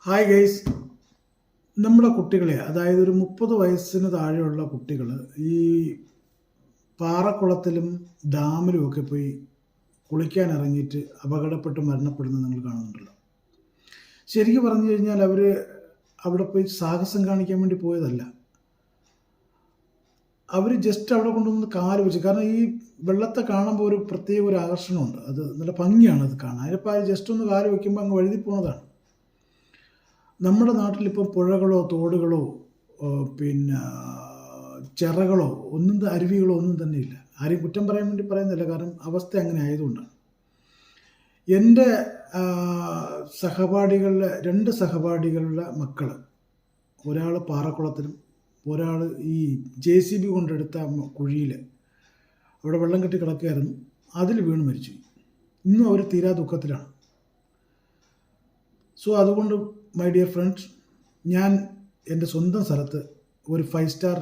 Hi guys, നമ്മുടെ കുട്ടികളെ, അതായത് ഒരു 30 വയസ്സിന് താഴെയുള്ള കുട്ടികൾ ഈ പാറക്കുളത്തിലും ഡാമിലും ഒക്കെ പോയി കുളിക്കാൻ ഇറങ്ങിയിട്ട് അപകടപ്പെട്ട് മരണപ്പെടുന്നത് നിങ്ങൾ കാണുന്നുണ്ടല്ലോ. ശരിക്കും പറഞ്ഞു കഴിഞ്ഞാൽ അവർ അവിടെ പോയി സാഹസം കാണിക്കാൻ വേണ്ടി പോയതല്ല. അവർ ജസ്റ്റ് അവിടെ കൊണ്ടുവന്ന് കാല് വെച്ച്, കാരണം ഈ വെള്ളത്തെ കാണുമ്പോൾ ഒരു പ്രത്യേക ഒരു ആകർഷണമുണ്ട്. അത് നല്ല ഭംഗിയാണ് അത് കാണാൻ. അതിപ്പോൾ ജസ്റ്റ് ഒന്ന് കാല് വയ്ക്കുമ്പോൾ അങ്ങ് വഴുതി പോണതാണ്. നമ്മുടെ നാട്ടിലിപ്പോൾ പുഴകളോ തോടുകളോ പിന്നെ ചിറകളോ അരുവികളോ ഒന്നും തന്നെ ഇല്ല. ആരെയും കുറ്റം പറയാൻ വേണ്ടി പറയുന്നില്ല, കാരണം അവസ്ഥ അങ്ങനെ ആയതുകൊണ്ടാണ്. എൻ്റെ രണ്ട് സഹപാഠികളുടെ മക്കൾ, ഒരാൾ പാറക്കുളത്തിലും ഒരാൾ ഈ JCB കൊണ്ടെടുത്ത കുഴിയിൽ അവിടെ വെള്ളം കെട്ടി കിടക്കുകയായിരുന്നു, അതിൽ വീണ് മരിച്ചു. ഇന്നും അവർ തീരാ ദുഃഖത്തിലാണ്. സോ അതുകൊണ്ട് മൈ ഡിയർ ഫ്രണ്ട്സ്, ഞാൻ എൻ്റെ സ്വന്തം സ്ഥലത്ത് ഒരു 5 സ്റ്റാർ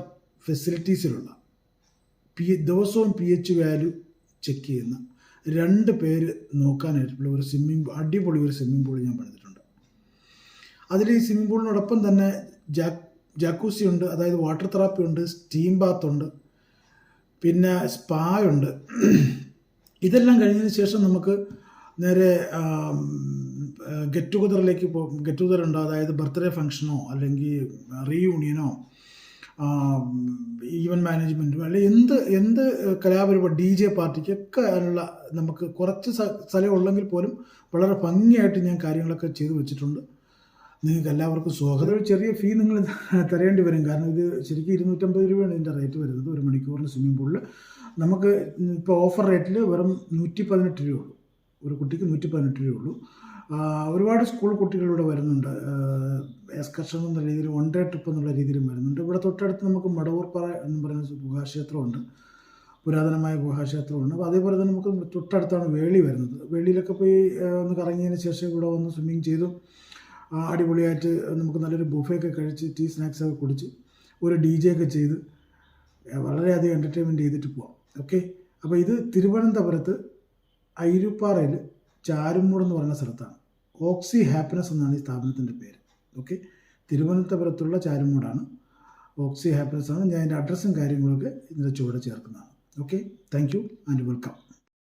ഫെസിലിറ്റീസിലുള്ള ദിവസവും PH വാല്യൂ ചെക്ക് ചെയ്യുന്ന 2 പേര് നോക്കാനായിട്ടുള്ള ഒരു അടിപൊളി ഒരു സ്വിമ്മിംഗ് പൂൾ ഞാൻ പണിതിട്ടുണ്ട്. അതിൽ ഈ സ്വിമ്മിംഗ് പൂളിനോടൊപ്പം തന്നെ ജാക്കൂസി ഉണ്ട്, അതായത് വാട്ടർ തെറാപ്പി ഉണ്ട്, സ്റ്റീം ബാത്ത് ഉണ്ട്, പിന്നെ സ്പാ ഉണ്ട്. ഇതെല്ലാം കഴിഞ്ഞതിന് ശേഷം നമുക്ക് നേരെ ഗെറ്റ് ടുഗദർ ഉണ്ട്. അതായത് ബർത്ത്ഡേ ഫംഗ്ഷനോ അല്ലെങ്കിൽ റീയൂണിയനോ ഈവൻറ്റ് മാനേജ്മെൻറ്റോ അല്ലെങ്കിൽ എന്ത് കലാപരിപാടി DJ പാർട്ടിക്കൊക്കെ അതിനുള്ള നമുക്ക് കുറച്ച് സ്ഥലം ഉള്ളെങ്കിൽ പോലും വളരെ ഭംഗിയായിട്ട് ഞാൻ കാര്യങ്ങളൊക്കെ ചെയ്തു വെച്ചിട്ടുണ്ട്. നിങ്ങൾക്ക് എല്ലാവർക്കും സ്വാഗതം. ഒരു ചെറിയ ഫീ നിങ്ങൾ തരേണ്ടി വരും, കാരണം ഇത് ശരിക്കും 250 രൂപയാണ് ഇതിൻ്റെ റേറ്റ് വരുന്നത്. ഒരു മണിക്കൂറിന് സ്വിമ്മിംഗ് പൂളിൽ നമുക്ക് ഇപ്പോൾ ഓഫർ റേറ്റിൽ വെറും 118 രൂപയുള്ളൂ. ഒരു കുട്ടിക്ക് 118 രൂപയുള്ളൂ. ഒരുപാട് സ്കൂൾ കുട്ടികളിവിടെ വരുന്നുണ്ട്. എക്സ്കർഷൻ എന്ന രീതിയിൽ 1 ഡേ ട്രിപ്പ് എന്നുള്ള രീതിയിലും വരുന്നുണ്ട്. ഇവിടെ തൊട്ടടുത്ത് നമുക്ക് മടവൂർപ്പാറ എന്ന് പറയുന്ന ഗുഹാക്ഷേത്രമുണ്ട്, പുരാതനമായ ഗുഹാക്ഷേത്രമുണ്ട്. അപ്പോൾ അതേപോലെ തന്നെ നമുക്ക് തൊട്ടടുത്താണ് വേളി വരുന്നത്. വേളിയിലൊക്കെ പോയി ഒന്ന് കറങ്ങിയതിന് ശേഷം ഇവിടെ വന്ന് സ്വിമ്മിങ് ചെയ്തു അടിപൊളിയായിട്ട് നമുക്ക് നല്ലൊരു ബുഫയൊക്കെ കഴിച്ച് ടീ സ്നാക്സൊക്കെ കുടിച്ച് ഒരു DJ ഒക്കെ ചെയ്ത് വളരെയധികം എൻ്റർടൈൻമെൻറ്റ് ചെയ്തിട്ട് പോവാം. ഓക്കെ, അപ്പോൾ ഇത് തിരുവനന്തപുരത്ത് അയിരുപ്പാറയിൽ ചാരുമൂട് എന്ന് പറയുന്ന സ്ഥലത്താണ്. ഓക്സി ഹാപ്പിനെസ് എന്നാണ് ഈ സ്ഥാപനത്തിൻ്റെ പേര്. ഓക്കെ, തിരുവനന്തപുരത്തുള്ള ചാരുമൂടാണ്, ഓക്സി ഹാപ്പിനെസ് ആണ്. ഞാൻ അതിൻ്റെ അഡ്രസ്സും കാര്യങ്ങളൊക്കെ ഇതിൻ്റെ ചുവടെ ചേർക്കുന്നതാണ്. Okay, thank you and welcome.